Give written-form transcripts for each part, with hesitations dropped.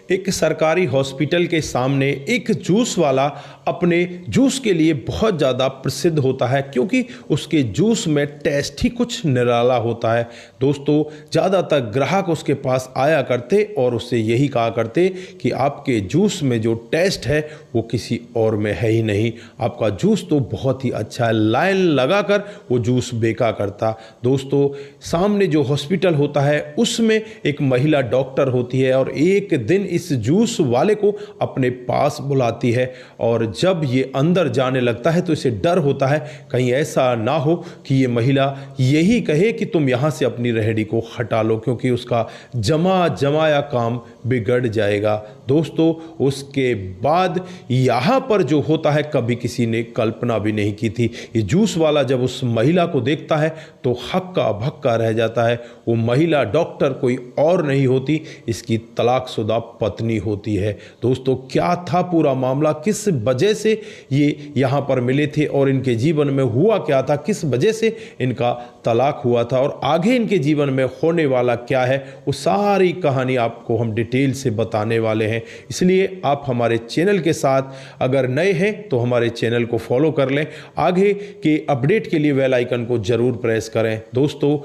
एक सरकारी हॉस्पिटल के सामने एक जूस वाला अपने जूस के लिए बहुत ज़्यादा प्रसिद्ध होता है, क्योंकि उसके जूस में टेस्ट ही कुछ निराला होता है। दोस्तों, ज़्यादातर ग्राहक उसके पास आया करते और उससे यही कहा करते कि आपके जूस में जो टेस्ट है वो किसी और में है ही नहीं, आपका जूस तो बहुत ही अच्छा है। लाइन लगाकर वो जूस बेचा करता। दोस्तों, सामने जो हॉस्पिटल होता है उसमें एक महिला डॉक्टर होती है और एक दिन इस जूस वाले को अपने पास बुलाती है, और जब ये अंदर जाने लगता है तो इसे डर होता है कहीं ऐसा ना हो कि ये महिला यही कहे कि तुम यहाँ से अपनी रेहड़ी को हटा लो, क्योंकि उसका जमाया काम बिगड़ जाएगा। दोस्तों, उसके बाद यहाँ पर जो होता है कभी किसी ने कल्पना भी नहीं की थी। ये जूस वाला जब उस महिला को देखता है तो हक्का भक्का रह जाता है। वो महिला डॉक्टर कोई और नहीं होती, इसकी तलाकशुदा पत्नी होती है। दोस्तों, क्या था पूरा मामला, किस वजह से ये यहाँ पर मिले थे और इनके जीवन में हुआ क्या था, किस वजह से इनका तलाक हुआ था और आगे इनके जीवन में होने वाला क्या है, वो सारी कहानी आपको हम डिटेल से बताने वाले हैं। इसलिए आप हमारे चैनल के साथ अगर नए हैं तो हमारे चैनल को फॉलो कर लें, आगे के अपडेट के लिए बेल आइकन को जरूर प्रेस करें। दोस्तों,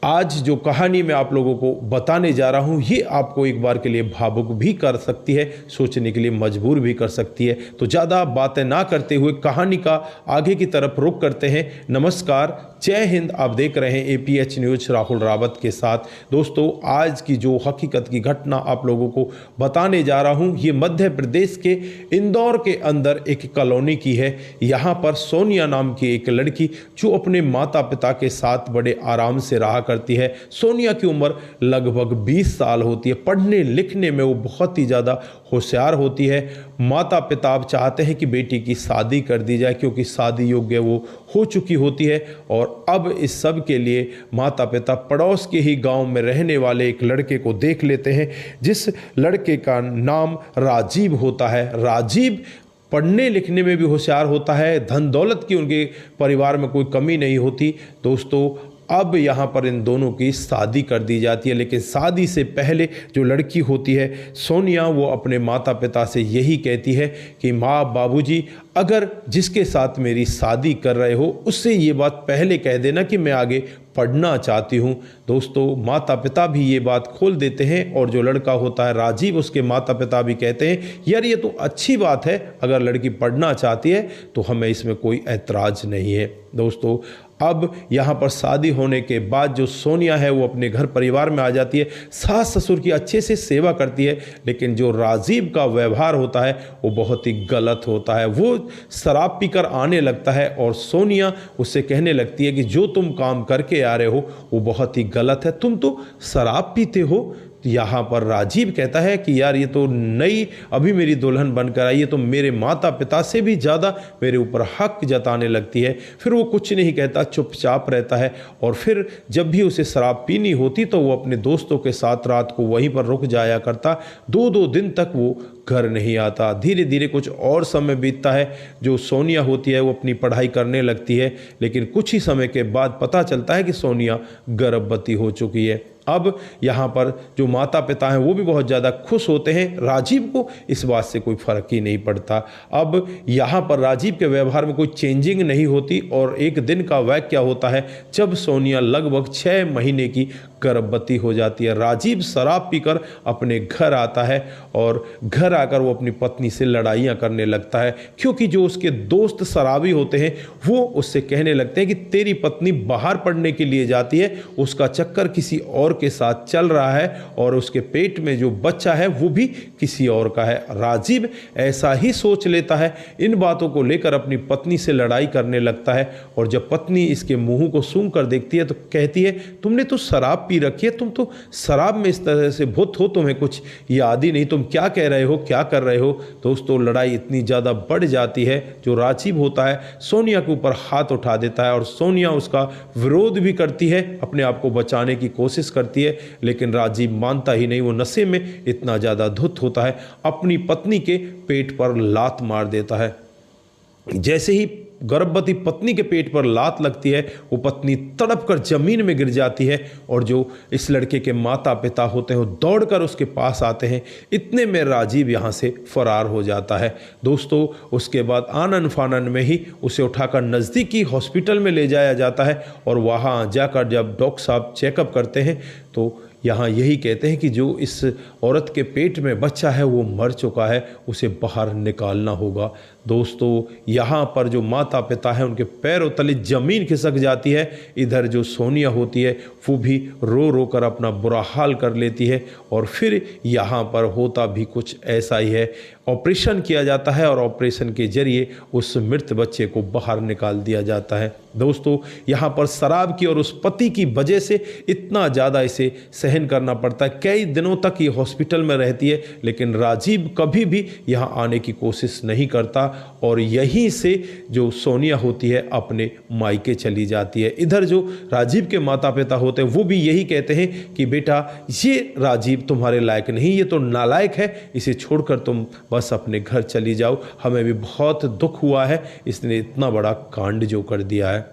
आज जो कहानी मैं आप लोगों को बताने जा रहा हूँ ये आपको एक बार के लिए भावुक भी कर सकती है, सोचने के लिए मजबूर भी कर सकती है। तो ज़्यादा बातें ना करते हुए कहानी का आगे की तरफ रुख करते हैं। नमस्कार, जय हिंद। आप देख रहे हैं APH न्यूज राहुल रावत के साथ। दोस्तों, आज की जो हकीकत की घटना आप लोगों को बताने जा रहा हूँ ये मध्य प्रदेश के इंदौर के अंदर एक कॉलोनी की है। यहाँ पर सोनिया नाम की एक लड़की जो अपने माता पिता के साथ बड़े आराम से रहा करती है। सोनिया की उम्र लगभग 20 साल होती है। पढ़ने लिखने में वो बहुत ही ज़्यादा होशियार होती है। माता पिता अब चाहते हैं कि बेटी की शादी कर दी जाए, क्योंकि शादी योग्य वो हो चुकी होती है। और अब इस सब के लिए माता पिता पड़ोस के ही गांव में रहने वाले एक लड़के को देख लेते हैं, जिस लड़के का नाम राजीव होता है। राजीव पढ़ने लिखने में भी होशियार होता है, धन दौलत की उनके परिवार में कोई कमी नहीं होती। दोस्तों, अब यहाँ पर इन दोनों की शादी कर दी जाती है, लेकिन शादी से पहले जो लड़की होती है सोनिया, वो अपने माता पिता से यही कहती है कि माँ बाबूजी, अगर जिसके साथ मेरी शादी कर रहे हो उससे ये बात पहले कह देना कि मैं आगे पढ़ना चाहती हूँ। दोस्तों, माता पिता भी ये बात खोल देते हैं और जो लड़का होता है राजीव, उसके माता पिता भी कहते हैं यार ये तो अच्छी बात है, अगर लड़की पढ़ना चाहती है तो हमें इसमें कोई ऐतराज़ नहीं है। दोस्तों, अब यहाँ पर शादी होने के बाद जो सोनिया है वो अपने घर परिवार में आ जाती है, सास ससुर की अच्छे से सेवा करती है, लेकिन जो राजीव का व्यवहार होता है वो बहुत ही गलत होता है। वो शराब पीकर आने लगता है और सोनिया उससे कहने लगती है कि जो तुम काम करके आ रहे हो वो बहुत ही गलत है, तुम तो शराब पीते हो। यहाँ पर राजीव कहता है कि यार ये तो नई अभी मेरी दुल्हन बनकर आई है, तो मेरे माता पिता से भी ज़्यादा मेरे ऊपर हक जताने लगती है। फिर वो कुछ नहीं कहता, चुपचाप रहता है। और फिर जब भी उसे शराब पीनी होती तो वो अपने दोस्तों के साथ रात को वहीं पर रुक जाया करता। 2-2 दिन तक वो घर नहीं आता। धीरे धीरे कुछ और समय बीतता है। जो सोनिया होती है वो अपनी पढ़ाई करने लगती है, लेकिन कुछ ही समय के बाद पता चलता है कि सोनिया गर्भवती हो चुकी है। अब यहाँ पर जो माता पिता हैं वो भी बहुत ज़्यादा खुश होते हैं, राजीव को इस बात से कोई फ़र्क ही नहीं पड़ता। अब यहाँ पर राजीव के व्यवहार में कोई चेंजिंग नहीं होती और एक दिन का वाक़या क्या होता है जब सोनिया लगभग 6 महीने की गर्भवती हो जाती है। राजीव शराब पीकर अपने घर आता है और घर आकर वो अपनी पत्नी से लड़ाइयाँ करने लगता है, क्योंकि जो उसके दोस्त शराबी होते हैं वो उससे कहने लगते हैं कि तेरी पत्नी बाहर पढ़ने के लिए जाती है, उसका चक्कर किसी और के साथ चल रहा है और उसके पेट में जो बच्चा है वो भी किसी और का है। राजीव ऐसा ही सोच लेता है, इन बातों को लेकर अपनी पत्नी से लड़ाई करने लगता है। और जब पत्नी इसके मुंह को सूंघ कर देखती है तो कहती है तुमने तो शराब पी रखी है, तुम तो शराब में इस तरह से भूत हो, तुम्हें कुछ याद ही नहीं, तुम क्या कह रहे हो, क्या कर रहे हो। दोस्तों, लड़ाई इतनी ज़्यादा बढ़ जाती है, जो राजीव होता है सोनिया के ऊपर हाथ उठा देता है और सोनिया उसका विरोध भी करती है, अपने आप को बचाने की कोशिश करती है, लेकिन राजीव मानता ही नहीं। वो नशे में इतना ज़्यादा धुत होता है, अपनी पत्नी के पेट पर लात मार देता है। जैसे ही गर्भवती पत्नी के पेट पर लात लगती है, वो पत्नी तड़प कर जमीन में गिर जाती है और जो इस लड़के के माता पिता होते हैं वो दौड़कर उसके पास आते हैं। इतने में राजीव यहाँ से फरार हो जाता है। दोस्तों, उसके बाद आनन फानन में ही उसे उठाकर नज़दीकी हॉस्पिटल में ले जाया जाता है और वहाँ जाकर जब डॉक्टर साहब चेकअप करते हैं तो यहाँ यही कहते हैं कि जो इस औरत के पेट में बच्चा है वो मर चुका है, उसे बाहर निकालना होगा। दोस्तों, यहाँ पर जो माता पिता हैं उनके पैरों तले ज़मीन खिसक जाती है। इधर जो सोनिया होती है वो भी रो रो कर अपना बुरा हाल कर लेती है और फिर यहाँ पर होता भी कुछ ऐसा ही है। ऑपरेशन किया जाता है और ऑपरेशन के जरिए उस मृत बच्चे को बाहर निकाल दिया जाता है। दोस्तों, यहाँ पर शराब की और उस पति की वजह से इतना ज़्यादा इसे सहन करना पड़ता है। कई दिनों तक ये हॉस्पिटल में रहती है, लेकिन राजीव कभी भी यहाँ आने की कोशिश नहीं करता और यहीं से जो सोनिया होती है अपने मायके चली जाती है। इधर जो राजीव के माता पिता होते हैं वो भी यही कहते हैं कि बेटा, ये राजीव तुम्हारे लायक नहीं, ये तो नालायक है, इसे छोड़कर तुम बस अपने घर चली जाओ। हमें भी बहुत दुख हुआ है, इसने इतना बड़ा कांड जो कर दिया है।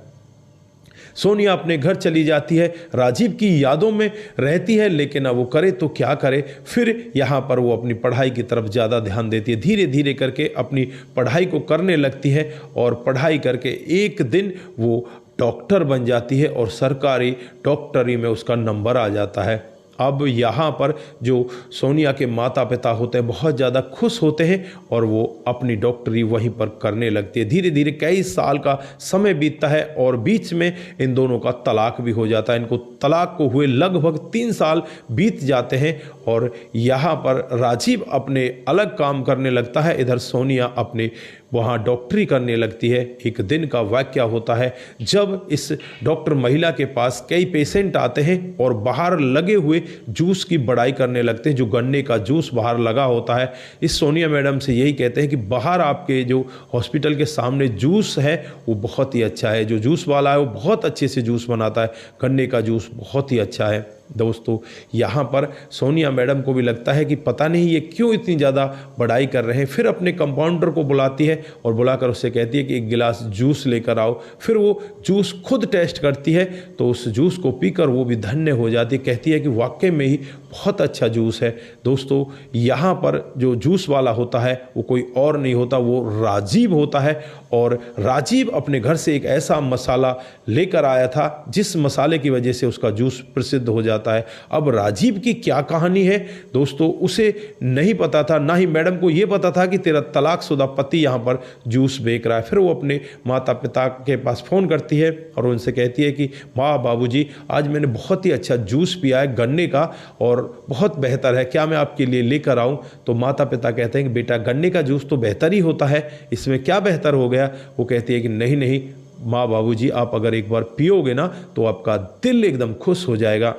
सोनिया अपने घर चली जाती है, राजीव की यादों में रहती है, लेकिन अब वो करे तो क्या करे। फिर यहाँ पर वो अपनी पढ़ाई की तरफ ज़्यादा ध्यान देती है। धीरे धीरे करके अपनी पढ़ाई को करने लगती है और पढ़ाई करके एक दिन वो डॉक्टर बन जाती है और सरकारी डॉक्टरी में उसका नंबर आ जाता है। अब यहाँ पर जो सोनिया के माता पिता होते हैं बहुत ज़्यादा खुश होते हैं और वो अपनी डॉक्टरी वहीं पर करने लगती है। धीरे धीरे कई साल का समय बीतता है और बीच में इन दोनों का तलाक भी हो जाता है। इनको तलाक को हुए लगभग 3 साल बीत जाते हैं और यहाँ पर राजीव अपने अलग काम करने लगता है, इधर सोनिया अपने वहाँ डॉक्टरी करने लगती है। एक दिन का वाकया होता है जब इस डॉक्टर महिला के पास कई पेशेंट आते हैं और बाहर लगे हुए जूस की बड़ाई करने लगते हैं। जो गन्ने का जूस बाहर लगा होता है, इस सोनिया मैडम से यही कहते हैं कि बाहर आपके जो हॉस्पिटल के सामने जूस है वो बहुत ही अच्छा है, जो जूस वाला है वो बहुत अच्छे से जूस बनाता है, गन्ने का जूस बहुत ही अच्छा है। दोस्तों, यहाँ पर सोनिया मैडम को भी लगता है कि पता नहीं ये क्यों इतनी ज़्यादा बड़ाई कर रहे हैं। फिर अपने कंपाउंडर को बुलाती है और बुलाकर उससे कहती है कि एक गिलास जूस लेकर आओ। फिर वो जूस खुद टेस्ट करती है तो उस जूस को पीकर वो भी धन्य हो जाती है, कहती है कि वाकई में ही बहुत अच्छा जूस है। दोस्तों, यहाँ पर जो जूस वाला होता है वो कोई और नहीं होता, वो राजीव होता है और राजीव अपने घर से एक ऐसा मसाला लेकर आया था जिस मसाले की वजह से उसका जूस प्रसिद्ध हो जाता है। अब राजीव की क्या कहानी है दोस्तों, उसे नहीं पता था, ना ही मैडम को ये पता था कि तेरा तलाकशुदा पति यहाँ पर जूस बेच रहा है। फिर वो अपने माता पिता के पास फ़ोन करती है और उनसे कहती है कि माँ बाबूजी, आज मैंने बहुत ही अच्छा जूस पिया है गन्ने का और बहुत बेहतर है, क्या मैं आपके लिए लेकर आऊँ? तो माता पिता कहते हैं कि बेटा, गन्ने का जूस तो बेहतर ही होता है, इसमें क्या बेहतर हो गया? वो कहती है कि नहीं नहीं माँ बाबूजी, आप अगर एक बार पियोगे ना तो आपका दिल एकदम खुश हो जाएगा।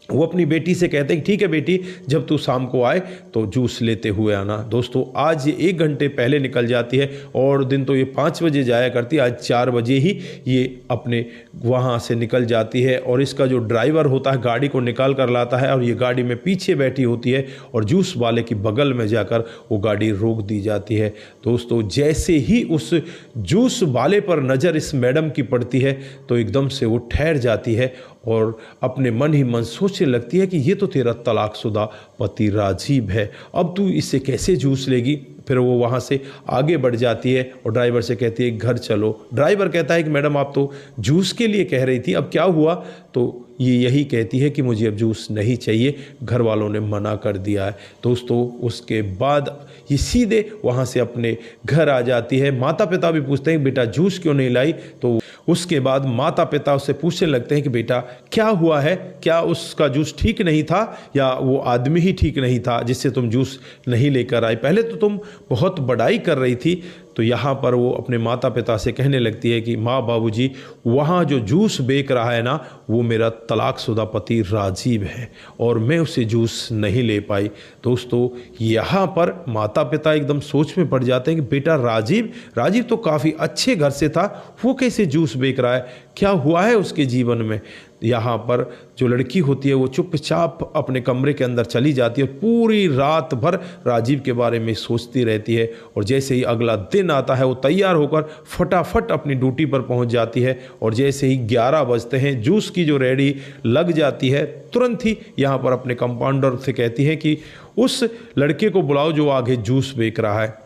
वो अपनी बेटी से कहते हैं कि ठीक है बेटी, जब तू शाम को आए तो जूस लेते हुए आना। दोस्तों, आज ये 1 घंटे पहले निकल जाती है और दिन तो ये 5 बजे जाया करती है, आज 4 बजे ही ये अपने वहाँ से निकल जाती है और इसका जो ड्राइवर होता है गाड़ी को निकाल कर लाता है और ये गाड़ी में पीछे बैठी होती है और जूस वाले की बगल में जाकर वो गाड़ी रोक दी जाती है। दोस्तों, जैसे ही उस जूस वाले पर नज़र इस मैडम की पड़ती है तो एकदम से वो ठहर जाती है और अपने मन ही मन सोचने लगती है कि ये तो तेरा तलाकशुदा पति राजीव है, अब तू इससे कैसे जूस लेगी। फिर वो वहाँ से आगे बढ़ जाती है और ड्राइवर से कहती है घर चलो। ड्राइवर कहता है कि मैडम आप तो जूस के लिए कह रही थी, अब क्या हुआ? तो ये यही कहती है कि मुझे अब जूस नहीं चाहिए, घर वालों ने मना कर दिया है। दोस्तों, उसके बाद ये सीधे वहाँ से अपने घर आ जाती है। माता पिता भी पूछते हैं बेटा जूस क्यों नहीं लाई? तो उसके बाद माता पिता उससे पूछने लगते हैं कि बेटा क्या हुआ है, क्या उसका जूस ठीक नहीं था या वो आदमी ही ठीक नहीं था जिससे तुम जूस नहीं लेकर आई? पहले तो तुम बहुत बड़ाई कर रही थी। तो यहाँ पर वो अपने माता पिता से कहने लगती है कि माँ बाबूजी, वहाँ जो जूस बेच रहा है ना वो मेरा तलाकशुदा पति राजीव है और मैं उसे जूस नहीं ले पाई। दोस्तों, यहाँ पर माता पिता एकदम सोच में पड़ जाते हैं कि बेटा राजीव तो काफ़ी अच्छे घर से था, वो कैसे जूस बेच रहा है, क्या हुआ है उसके जीवन में? यहाँ पर जो लड़की होती है वो चुपचाप अपने कमरे के अंदर चली जाती है, पूरी रात भर राजीव के बारे में सोचती रहती है। और जैसे ही अगला दिन आता है वो तैयार होकर फटाफट अपनी ड्यूटी पर पहुंच जाती है। और जैसे ही 11 बजते हैं, जूस की जो रेडी लग जाती है, तुरंत ही यहाँ पर अपने कंपाउंडर से कहती है कि उस लड़के को बुलाओ जो आगे जूस बेच रहा है।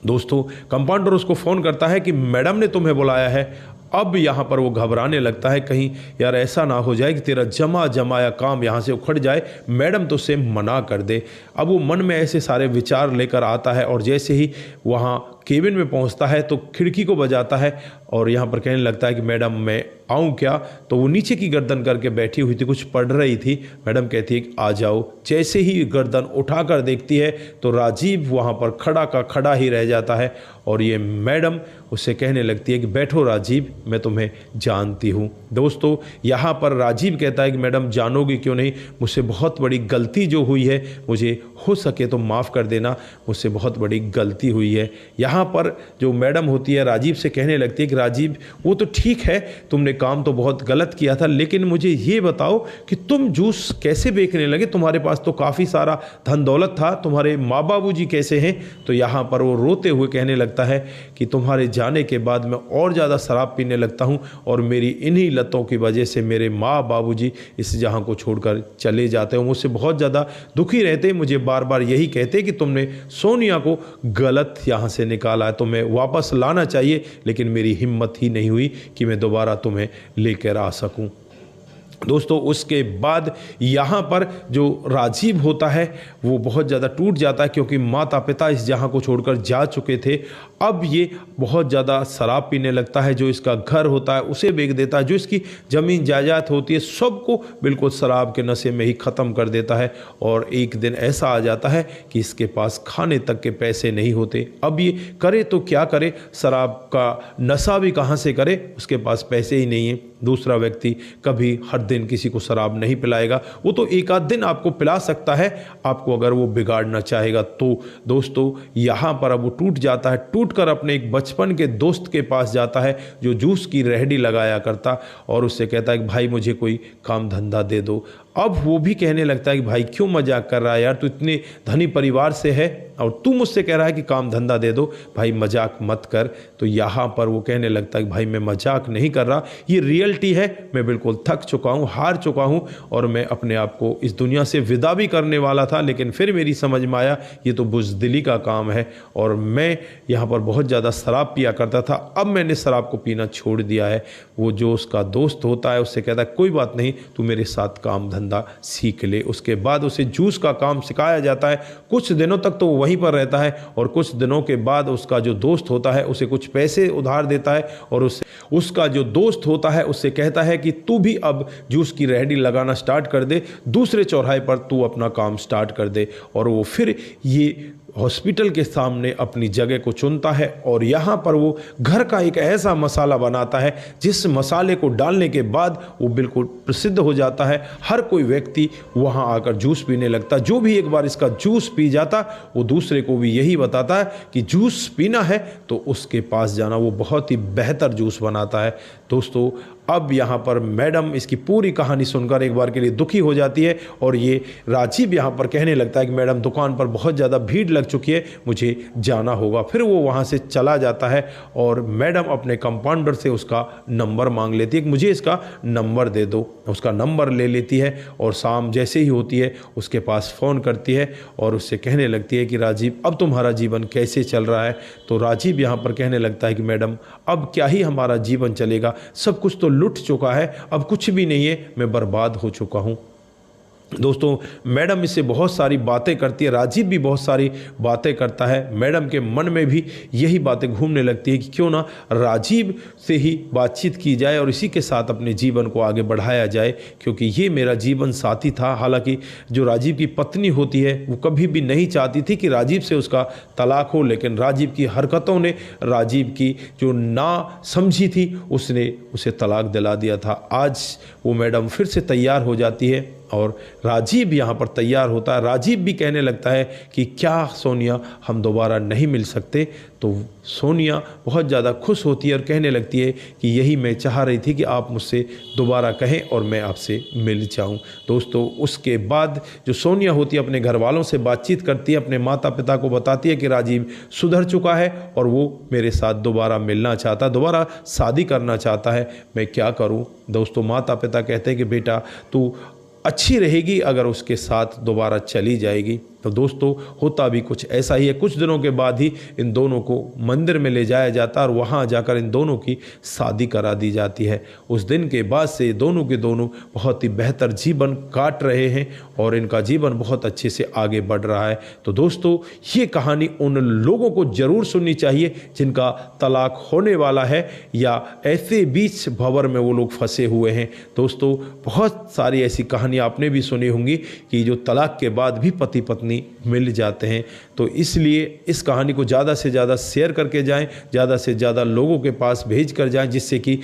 दोस्तों, कंपाउंडर उसको फ़ोन करता है कि मैडम ने तुम्हें बुलाया है। अब यहाँ पर वो घबराने लगता है, कहीं यार ऐसा ना हो जाए कि तेरा जमाया काम यहाँ से उखड़ जाए, मैडम तो उसे मना कर दे। अब वो मन में ऐसे सारे विचार लेकर आता है और जैसे ही वहाँ केबिन में पहुँचता है तो खिड़की को बजाता है और यहाँ पर कहने लगता है कि मैडम मैं आऊँ क्या। तो वो नीचे की गर्दन करके बैठी हुई थी, कुछ पढ़ रही थी। मैडम कहती है कि आ जाओ। जैसे ही गर्दन उठाकर देखती है तो राजीव वहाँ पर खड़ा का खड़ा ही रह जाता है और ये मैडम उससे कहने लगती है कि बैठो राजीव, मैं तुम्हें जानती हूँ। दोस्तों, यहाँ पर राजीव कहता है कि मैडम जानोगी क्यों नहीं, मुझसे बहुत बड़ी गलती जो हुई है, मुझे हो सके तो माफ़ कर देना, मुझसे बहुत बड़ी गलती हुई है। यहाँ पर जो मैडम होती है राजीव से कहने लगती है कि राजीव वो तो ठीक है, तुमने काम तो बहुत गलत किया था, लेकिन मुझे ये बताओ कि तुम जूस कैसे बेचने लगे, तुम्हारे पास तो काफ़ी सारा धन दौलत था, तुम्हारे माँ बाबूजी कैसे हैं। तो यहाँ पर वो रोते हुए कहने लगता है कि तुम्हारे जाने के बाद मैं और ज़्यादा शराब पीने लगता हूँ और मेरी इन्हीं लतों की वजह से मेरे माँ बाबूजी इस जहाँ को छोड़कर चले जाते हैं, मुझसे बहुत ज़्यादा दुखी रहते, मुझे बार बार यही कहते कि तुमने सोनिया को गलत यहाँ से निकाला है, तुम्हें वापस लाना चाहिए, लेकिन मेरी हिम्मत ही नहीं हुई कि मैं दोबारा तुम्हें लेकर आ सकूं। दोस्तों, उसके बाद यहाँ पर जो राजीव होता है वो बहुत ज़्यादा टूट जाता है, क्योंकि माता पिता इस जहाँ को छोड़कर जा चुके थे। अब ये बहुत ज़्यादा शराब पीने लगता है, जो इसका घर होता है उसे बेच देता है, जो इसकी ज़मीन जायदाद होती है सबको बिल्कुल शराब के नशे में ही ख़त्म कर देता है। और एक दिन ऐसा आ जाता है कि इसके पास खाने तक के पैसे नहीं होते। अब ये करे तो क्या करे, शराब का नशा भी कहाँ से करे, उसके पास पैसे ही नहीं है। दूसरा व्यक्ति कभी हर दिन किसी को शराब नहीं पिलाएगा, वो तो एक आध दिन आपको पिला सकता है, आपको अगर वो बिगाड़ना चाहेगा तो। दोस्तों, यहाँ पर अब वो टूट जाता है, टूट कर अपने एक बचपन के दोस्त के पास जाता है जो जूस की रेहड़ी लगाया करता, और उससे कहता है कि भाई मुझे कोई काम धंधा दे दो। अब वो भी कहने लगता है कि भाई क्यों मजाक कर रहा है यार, तू इतने धनी परिवार से है और तू मुझसे कह रहा है कि काम धंधा दे दो, भाई मजाक मत कर। तो यहाँ पर वो कहने लगता है कि भाई मैं मजाक नहीं कर रहा, ये रियलिटी है, मैं बिल्कुल थक चुका हूँ, हार चुका हूँ और मैं अपने आप को इस दुनिया से विदा भी करने वाला था, लेकिन फिर मेरी समझ में आया ये तो बुज़दिली का काम है और मैं यहाँ पर बहुत ज़्यादा शराब पिया करता था, अब मैंने शराब को पीना छोड़ दिया है। वो जो उसका दोस्त होता है उससे कहता है कोई बात नहीं, तू मेरे साथ काम धंधा सीख ले। उसके बाद उसे जूस का काम सिखाया जाता है। कुछ दिनों तक तो वो वहीं पर रहता है और कुछ दिनों के बाद उसका जो दोस्त होता है उसे कुछ पैसे उधार देता है और उसका जो दोस्त होता है उससे कहता है कि तू भी अब जूस की रेहड़ी लगाना स्टार्ट कर दे, दूसरे चौराहे पर तू अपना काम स्टार्ट कर दे। और वो फिर ये हॉस्पिटल के सामने अपनी जगह को चुनता है और यहाँ पर वो घर का एक ऐसा मसाला बनाता है जिस मसाले को डालने के बाद वो बिल्कुल प्रसिद्ध हो जाता है। हर कोई व्यक्ति वहाँ आकर जूस पीने लगता। जो भी एक बार इसका जूस पी जाता वो दूसरे को भी यही बताता है कि जूस पीना है तो उसके पास जाना, वो बहुत ही बेहतर जूस बनाता है। दोस्तों, अब यहाँ पर मैडम इसकी पूरी कहानी सुनकर एक बार के लिए दुखी हो जाती है और ये राजीव यहाँ पर कहने लगता है कि मैडम दुकान पर बहुत ज़्यादा भीड़ लग चुकी है, मुझे जाना होगा। फिर वो वहाँ से चला जाता है और मैडम अपने कंपाउंडर से उसका नंबर मांग लेती है कि मुझे इसका नंबर दे दो। उसका नंबर ले लेती है और शाम जैसे ही होती है उसके पास फ़ोन करती है और उससे कहने लगती है कि राजीव अब तुम्हारा जीवन कैसे चल रहा है। तो राजीव यहाँ पर कहने लगता है कि मैडम अब क्या ही हमारा जीवन चलेगा, सब कुछ तो लुट चुका है, अब कुछ भी नहीं है, मैं बर्बाद हो चुका हूँ। दोस्तों, मैडम इससे बहुत सारी बातें करती है, राजीव भी बहुत सारी बातें करता है। मैडम के मन में भी यही बातें घूमने लगती है कि क्यों ना राजीव से ही बातचीत की जाए और इसी के साथ अपने जीवन को आगे बढ़ाया जाए, क्योंकि ये मेरा जीवन साथी था। हालांकि जो राजीव की पत्नी होती है वो कभी भी नहीं चाहती थी कि राजीव से उसका तलाक हो, लेकिन राजीव की हरकतों ने, राजीव की जो ना समझी थी उसने उसे तलाक दिला दिया था। आज वो मैडम फिर से तैयार हो जाती है और राजीव यहाँ पर तैयार होता है। राजीव भी कहने लगता है कि क्या सोनिया हम दोबारा नहीं मिल सकते। तो सोनिया बहुत ज़्यादा खुश होती है और कहने लगती है कि यही मैं चाह रही थी कि आप मुझसे दोबारा कहें और मैं आपसे मिल जाऊं। दोस्तों उसके बाद जो सोनिया होती है अपने घर वालों से बातचीत करती है, अपने माता पिता को बताती है कि राजीव सुधर चुका है और वो मेरे साथ दोबारा मिलना चाहता है, दोबारा शादी करना चाहता है। मैं क्या करूं। दोस्तों माता पिता कहते हैं कि बेटा तू अच्छी रहेगी अगर उसके साथ दोबारा चली जाएगी। तो दोस्तों होता भी कुछ ऐसा ही है। कुछ दिनों के बाद ही इन दोनों को मंदिर में ले जाया जाता है और वहाँ जाकर इन दोनों की शादी करा दी जाती है। उस दिन के बाद से दोनों के दोनों बहुत ही बेहतर जीवन काट रहे हैं और इनका जीवन बहुत अच्छे से आगे बढ़ रहा है। तो दोस्तों ये कहानी उन लोगों को ज़रूर सुननी चाहिए जिनका तलाक होने वाला है या ऐसे बीच भंवर में वो लोग फंसे हुए हैं। दोस्तों बहुत सारी ऐसी कहानी आपने भी सुनी होंगी कि जो तलाक के बाद भी पति पत्नी मिल जाते हैं। तो इसलिए इस कहानी को ज़्यादा से ज़्यादा शेयर करके जाएं, ज़्यादा से ज़्यादा लोगों के पास भेज कर जाएं, जिससे कि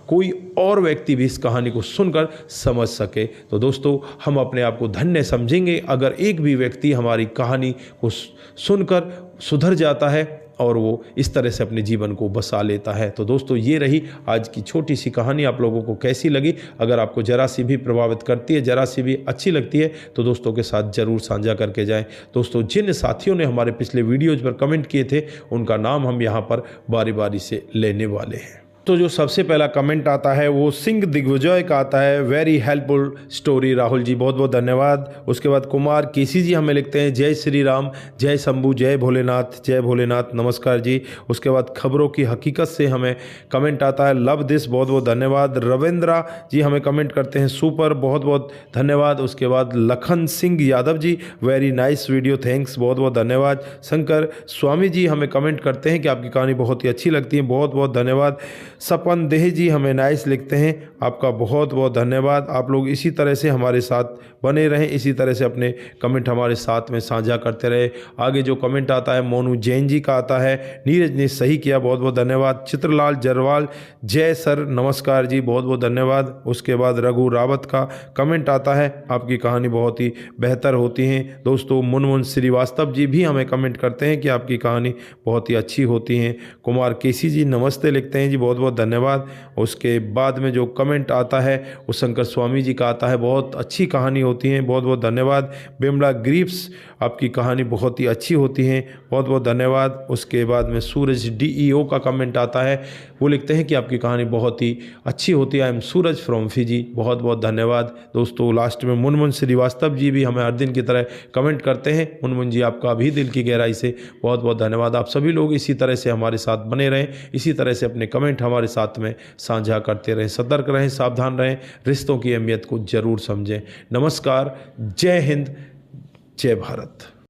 कोई और व्यक्ति भी इस कहानी को सुनकर समझ सके। तो दोस्तों हम अपने आप को धन्य समझेंगे अगर एक भी व्यक्ति हमारी कहानी को सुनकर सुधर जाता है और वो इस तरह से अपने जीवन को बसा लेता है। तो दोस्तों ये रही आज की छोटी सी कहानी। आप लोगों को कैसी लगी? अगर आपको ज़रा सी भी प्रभावित करती है, ज़रा सी भी अच्छी लगती है तो दोस्तों के साथ ज़रूर साझा करके जाएं। दोस्तों जिन साथियों ने हमारे पिछले वीडियोज़ पर कमेंट किए थे उनका नाम हम यहाँ पर बारी बारी से लेने वाले हैं। तो जो सबसे पहला कमेंट आता है वो सिंह दिग्विजय का आता है। Very helpful story Rahul ji, बहुत बहुत धन्यवाद। उसके बाद कुमार केसी जी हमें लिखते हैं जय श्री राम, जय शंभू, जय भोलेनाथ, जय भोलेनाथ, नमस्कार जी। उसके बाद खबरों की हकीकत से हमें कमेंट आता है लव दिस, बहुत बहुत धन्यवाद। रविंद्रा जी हमें कमेंट करते हैं सुपर, बहुत बहुत धन्यवाद। उसके बाद Lakhan Singh Yadav ji very nice video, thanks, बहुत बहुत धन्यवाद। शंकर स्वामी जी हमें कमेंट करते हैं कि आपकी कहानी बहुत ही अच्छी लगती है, बहुत बहुत धन्यवाद। सपन देह जी हमें नाइस लिखते हैं, आपका बहुत बहुत धन्यवाद। आप लोग इसी तरह से हमारे साथ बने रहें, इसी तरह से अपने कमेंट हमारे साथ में साझा करते रहे। आगे जो कमेंट आता है मोनू जैन जी का आता है, नीरज ने सही किया, बहुत बहुत धन्यवाद। चित्रलाल जरवाल जय सर, नमस्कार जी, बहुत बहुत धन्यवाद। उसके बाद रघु रावत का कमेंट आता है आपकी कहानी बहुत ही बेहतर होती है। दोस्तों मुनमुन श्रीवास्तव जी भी हमें कमेंट करते हैं कि आपकी कहानी बहुत ही अच्छी होती है। कुमार केसी जी नमस्ते लिखते हैं जी, बहुत बहुत धन्यवाद। उसके बाद में जो कमेंट आता है वो शंकर स्वामी जी का आता है, बहुत अच्छी कहानी होती है, बहुत बहुत धन्यवाद। बिमला ग्रीप्स आपकी कहानी बहुत ही अच्छी होती है, बहुत बहुत धन्यवाद। उसके बाद में सूरज DEO का कमेंट आता है, वो लिखते हैं कि आपकी कहानी बहुत ही अच्छी होती है। I am Suraj from Fiji, बहुत बहुत धन्यवाद। दोस्तों लास्ट में मुनमुन श्रीवास्तव जी भी हमें हर दिन की तरह कमेंट करते हैं। मुनमुन जी आपका भी दिल की गहराई से बहुत बहुत धन्यवाद। आप सभी लोग इसी तरह से हमारे साथ बने रहें, इसी तरह से अपने कमेंट हमारे साथ में साझा करते रहें। सतर्क रहें, सावधान रहें, रिश्तों की अहमियत को जरूर समझें। नमस्कार, जय हिंद, जय भारत।